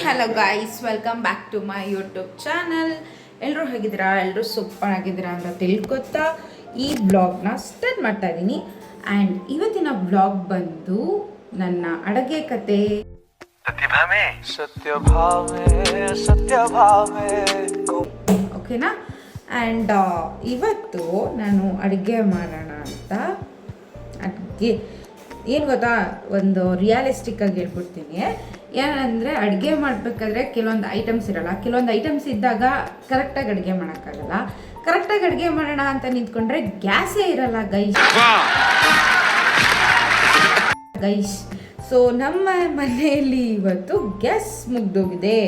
Hello guys, welcome back to my YouTube channel. ಎಲ್ಲರೂ ಹೇಗಿದ್ದೀರಾ? ಎಲ್ಲರೂ ಸೂಪರ್ ಆಗಿದ್ದೀರಾ ಅಂತ ತಿಳ್ಕೊತಾ ಈ ಬ್ಲಾಗ್ನ ಸ್ಟಾರ್ಟ್ ಮಾಡ್ತಾ ಇದ್ದೀನಿ. ಆ್ಯಂಡ್ ಇವತ್ತಿನ ಬ್ಲಾಗ್ ಬಂದು ನನ್ನ ಅಡುಗೆ ಕತೆ. ಓಕೆನಾ? ಆ್ಯಂಡ್ ಇವತ್ತು ನಾನು ಅಡುಗೆ ಮಾಡೋಣ ಅಂತ ಅಡುಗೆ ಏನು ಗೊತ್ತಾ, ಒಂದು ರಿಯಾಲಿಸ್ಟಿಕ್ ಆಗಿ ಹೇಳ್ಬಿಡ್ತೀನಿ. ಏನಂದರೆ ಅಡುಗೆ ಮಾಡಬೇಕಾದ್ರೆ ಕೆಲವೊಂದು ಐಟಮ್ಸ್ ಇರೋಲ್ಲ. ಕೆಲವೊಂದು ಐಟಮ್ಸ್ ಇದ್ದಾಗ ಕರೆಕ್ಟಾಗಿ ಅಡುಗೆ ಮಾಡೋಕ್ಕಾಗಲ್ಲ. ಕರೆಕ್ಟಾಗಿ ಅಡುಗೆ ಮಾಡೋಣ ಅಂತ ನಿಂತ್ಕೊಂಡ್ರೆ ಗ್ಯಾಸೇ ಇರಲ್ಲ ಗೈಸ್. ಸೊ ನಮ್ಮ ಮನೆಯಲ್ಲಿ ಇವತ್ತು ಗ್ಯಾಸ್ ಮುಗ್ದೋಗಿದೆ.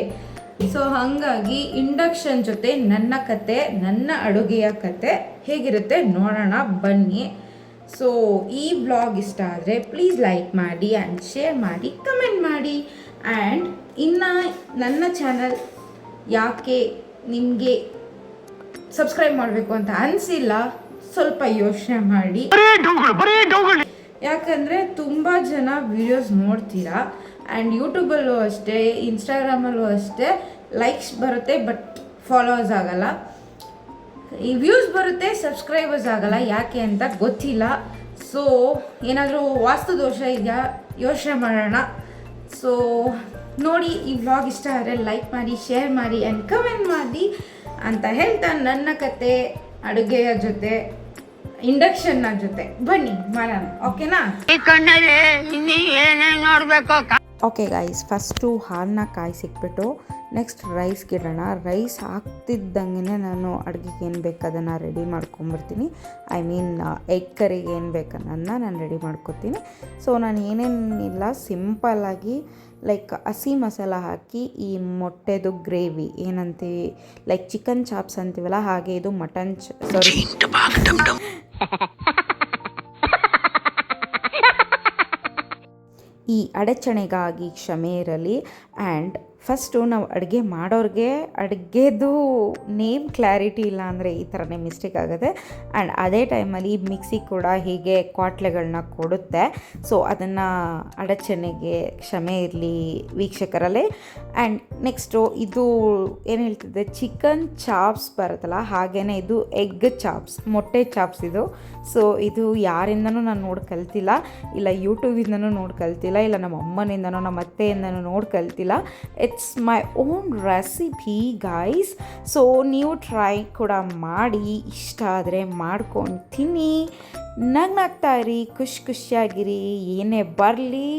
ಸೊ ಹಾಗಾಗಿ ಇಂಡಕ್ಷನ್ ಜೊತೆ ನನ್ನ ಕತೆ, ನನ್ನ ಅಡುಗೆಯ ಕತೆ ಹೇಗಿರುತ್ತೆ ನೋಡೋಣ ಬನ್ನಿ. ಸೊ ಈ ಬ್ಲಾಗ್ ಇಷ್ಟ ಆದರೆ ಪ್ಲೀಸ್ ಲೈಕ್ ಮಾಡಿ ಆ್ಯಂಡ್ ಶೇರ್ ಮಾಡಿ, ಕಮೆಂಟ್ ಮಾಡಿ. ಆ್ಯಂಡ್ ಇನ್ನು ನನ್ನ ಚಾನಲ್ ಯಾಕೆ ನಿಮಗೆ ಸಬ್ಸ್ಕ್ರೈಬ್ ಮಾಡಬೇಕು ಅಂತ ಅನಿಸಿಲ್ಲ, ಸ್ವಲ್ಪ ಯೋಚನೆ ಮಾಡಿ. ಯಾಕಂದರೆ ತುಂಬ ಜನ ವಿಡಿಯೋಸ್ ನೋಡ್ತೀರಾ ಆ್ಯಂಡ್ ಯೂಟ್ಯೂಬಲ್ಲೂ ಅಷ್ಟೇ, ಇನ್ಸ್ಟಾಗ್ರಾಮಲ್ಲೂ ಅಷ್ಟೇ ಲೈಕ್ಸ್ ಬರುತ್ತೆ ಬಟ್ ಫಾಲೋವರ್ಸ್ ಆಗಲ್ಲ. ಈ ವ್ಯೂಸ್ ಬರುತ್ತೆ, ಸಬ್ಸ್ಕ್ರೈಬರ್ಸ್ ಆಗಲ್ಲ. ಯಾಕೆ ಅಂತ ಗೊತ್ತಿಲ್ಲ. ಸೊ ಏನಾದರೂ ವಾಸ್ತು ದೋಷ ಇದೆಯಾ ಯೋಚನೆ ಮಾಡೋಣ. ಸೊ ನೋಡಿ, ಈ ವ್ಲಾಗ್ ಇಷ್ಟ ಆದರೆ ಲೈಕ್ ಮಾಡಿ, ಶೇರ್ ಮಾಡಿ ಆ್ಯಂಡ್ ಕಮೆಂಟ್ ಮಾಡಿ ಅಂತ ಹೇಳ್ತಾ ನನ್ನ ಕತೆ ಅಡುಗೆಯ ಜೊತೆ ಇಂಡಕ್ಷನ್ನ ಜೊತೆ ಬನ್ನಿ ಮಾಡೋಣ. ಓಕೆನಾ? ಓಕೆ ಗೈಸ್, ಫಸ್ಟು ಹಾಲನ್ನ ಕಾಯಿಸಿಕ್ಬಿಟ್ಟು ನೆಕ್ಸ್ಟ್ ರೈಸ್ಗೆ ಇಡೋಣ. ರೈಸ್ ಹಾಕ್ತಿದ್ದಂಗೆ ನಾನು ಅಡುಗೆಗೆ ಏನು ಬೇಕು ಅದನ್ನು ರೆಡಿ ಮಾಡ್ಕೊಂಬರ್ತೀನಿ. ಐ ಮೀನ್ ಎಗ್ ಕರಿಗೆ ಏನು ಬೇಕನ್ನೋದನ್ನ ನಾನು ರೆಡಿ ಮಾಡ್ಕೊತೀನಿ. ಸೊ ನಾನು ಏನೇನಿಲ್ಲ, ಸಿಂಪಲ್ಲಾಗಿ ಲೈಕ್ ಹಸಿ ಮಸಾಲ ಹಾಕಿ ಈ ಮೊಟ್ಟೆದು ಗ್ರೇವಿ ಏನಂತೀವಿ, ಲೈಕ್ ಚಿಕನ್ ಚಾಪ್ಸ್ ಅಂತೀವಲ್ಲ ಹಾಗೆ ಇದು ಮಟನ್ ಸಾರಿ ಈ ಅಡಚಣೆಗಾಗಿ ಕ್ಷಮೆ ಇರಲಿ. ಆ್ಯಂಡ್ ಫಸ್ಟು ನಾವು ಅಡುಗೆ ಮಾಡೋರಿಗೆ ಅಡುಗೆದು ನೇಮ್ ಕ್ಲಾರಿಟಿ ಇಲ್ಲ ಅಂದರೆ ಈ ಥರನೇ ಮಿಸ್ಟೇಕ್ ಆಗುತ್ತೆ. ಆ್ಯಂಡ್ ಅದೇ ಟೈಮಲ್ಲಿ ಮಿಕ್ಸಿ ಕೂಡ ಹೀಗೆ ಕ್ವಾಟ್ಲೆಗಳನ್ನ ಕೊಡುತ್ತೆ. ಸೊ ಅದನ್ನು ಅಡಚಣೆಗೆ ಕ್ಷಮೆ ಇರಲಿ ವೀಕ್ಷಕರಲ್ಲೇ. ಆ್ಯಂಡ್ ನೆಕ್ಸ್ಟು ಇದು ಏನು ಹೇಳ್ತಿದ್ದೆ, ಚಿಕನ್ ಚಾಪ್ಸ್ ಬರುತ್ತಲ್ಲ ಹಾಗೆಯೇ ಇದು ಎಗ್ ಚಾಪ್ಸ್, ಮೊಟ್ಟೆ ಚಾಪ್ಸ್ ಇದು. ಸೊ ಇದು ಯಾರಿಂದನೂ ನಾನು ನೋಡಿ ಕಲ್ತಿಲ್ಲ, ಇಲ್ಲ ಯೂಟ್ಯೂಬಿಂದನೂ ನೋಡಿ ಕಲ್ತಿಲ್ಲ, ಇಲ್ಲ ನಮ್ಮ ಅಮ್ಮನಿಂದನೋ ನಮ್ಮ ಅತ್ತೆಯಿಂದನೂ ನೋಡಿ ಕಲ್ತಿಲ್ಲ. It's my own recipe guys. So ನೀವು ಟ್ರೈ ಕೂಡ ಮಾಡಿ, ಇಷ್ಟ ಆದರೆ ಮಾಡ್ಕೊಂಡು ತಿನ್ನಿ, ನಗ್ನಾಗ್ತಾ ಇರಿ, ಖುಷಿಯಾಗಿರಿ, ಏನೇ ಬರಲಿ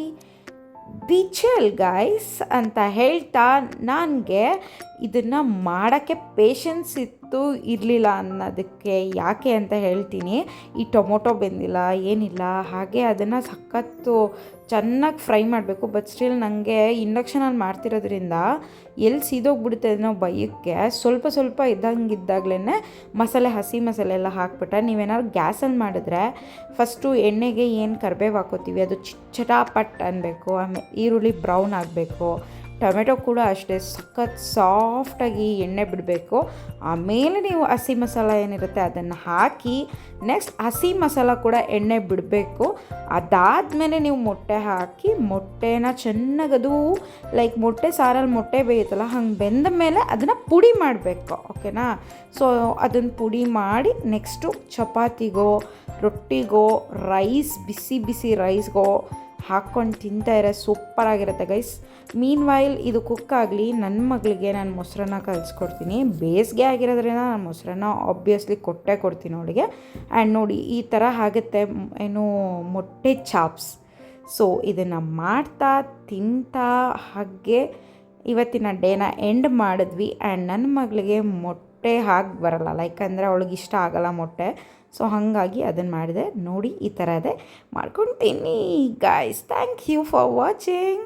ಬಿ ಚಿಲ್ ಗೈಸ್ ಅಂತ ಹೇಳ್ತಾ, ನನಗೆ ಇದನ್ನು ಮಾಡೋಕ್ಕೆ ಪೇಷನ್ಸ್ ಇರಲಿಲ್ಲ ಅನ್ನೋದಕ್ಕೆ ಯಾಕೆ ಅಂತ ಹೇಳ್ತೀನಿ. ಈ ಟೊಮೊಟೊ ಬೆಂದಿಲ್ಲ ಏನಿಲ್ಲ, ಹಾಗೆ ಅದನ್ನು ಸಖತ್ತು ಚೆನ್ನಾಗಿ ಫ್ರೈ ಮಾಡಬೇಕು. ಬಟ್ ಸ್ಟಿಲ್ ನನಗೆ ಇಂಡಕ್ಷನಲ್ಲಿ ಮಾಡ್ತಿರೋದ್ರಿಂದ ಎಲ್ಲಿ ಸೀದೋಗ್ಬಿಡುತ್ತೆ ಅನ್ನೋ ಭಯಕ್ಕೆ ಸ್ವಲ್ಪ ಇದ್ದಾಗಲೇ ಮಸಾಲೆ, ಹಸಿ ಮಸಾಲೆ ಎಲ್ಲ ಹಾಕ್ಬಿಟ್ಟೆ. ನೀವೇನಾದ್ರು ಗ್ಯಾಸಲ್ಲಿ ಮಾಡಿದ್ರೆ ಫಸ್ಟು ಎಣ್ಣೆಗೆ ಏನು ಕರಿಬೇವು ಹಾಕೋತೀವಿ ಅದು ಚಟಾಪಟ್ ಅನ್ನಬೇಕು. ಆಮೇಲೆ ಈರುಳ್ಳಿ ಬ್ರೌನ್ ಆಗಬೇಕು. ಟೊಮೆಟೊ ಕೂಡ ಅಷ್ಟೇ ಸಖತ್ ಸಾಫ್ಟಾಗಿ ಎಣ್ಣೆ ಬಿಡಬೇಕು. ಆಮೇಲೆ ನೀವು ಹಸಿ ಮಸಾಲ ಏನಿರುತ್ತೆ ಅದನ್ನು ಹಾಕಿ ನೆಕ್ಸ್ಟ್ ಹಸಿ ಮಸಾಲ ಕೂಡ ಎಣ್ಣೆ ಬಿಡಬೇಕು. ಅದಾದಮೇಲೆ ನೀವು ಮೊಟ್ಟೆ ಹಾಕಿ ಮೊಟ್ಟೆನ ಚೆನ್ನಾಗದು ಲೈಕ್ ಮೊಟ್ಟೆ ಸಾರಲ್ಲಿ ಮೊಟ್ಟೆ ಬೇಯುತ್ತಲ್ಲ ಹಂಗೆ ಬೆಂದ ಮೇಲೆ ಅದನ್ನು ಪುಡಿ ಮಾಡಬೇಕು. ಓಕೆನಾ? ಸೊ ಅದನ್ನು ಪುಡಿ ಮಾಡಿ ನೆಕ್ಸ್ಟು ಚಪಾತಿಗೋ ರೊಟ್ಟಿಗೋ ರೈಸ್ ಬಿಸಿ ರೈಸ್ಗೋ ಹಾಕ್ಕೊಂಡು ತಿಂತಾಯಿದ್ರೆ ಸೂಪರಾಗಿರುತ್ತೆ ಗೈಸ್. ಮೀನ್ ವೈಲ್ ಇದು ಕುಕ್ಕಾಗಲಿ, ನನ್ನ ಮಗಳಿಗೆ ನಾನು ಮೊಸರನ್ನ ಕಲಿಸ್ಕೊಡ್ತೀನಿ. ಬೇಸಿಗೆ ಆಗಿರೋದ್ರಿಂದ ನಾನು ಮೊಸರನ್ನ ಆಬ್ವಿಯಸ್ಲಿ ಕೊಡ್ತೀನಿ ಅವಳಿಗೆ. ಆ್ಯಂಡ್ ನೋಡಿ ಈ ಥರ ಆಗುತ್ತೆ ಏನು ಮೊಟ್ಟೆ ಚಾಪ್ಸ್. ಸೊ ಇದನ್ನು ಮಾಡ್ತಾ ತಿಂತಾ ಹಾಗೆ ಇವತ್ತಿನ ಡೇನ ಎಂಡ್ ಮಾಡಿದ್ವಿ. ಆ್ಯಂಡ್ ನನ್ನ ಮಗಳಿಗೆ ಮೊಟ್ಟೆ ಹಾಕಿ ಬರಲ್ಲ, ಲೈಕ್ ಅಂದರೆ ಅವಳಿಗೆ ಇಷ್ಟ ಆಗಲ್ಲ ಮೊಟ್ಟೆ. ಸೊ ಹಾಗಾಗಿ ಅದನ್ನು ಮಾಡಿದೆ. ನೋಡಿ ಈ ಥರ ಇದೆ, ಮಾಡ್ಕೊಂಡು ತಿನ್ನಿ guys. Thank you for watching.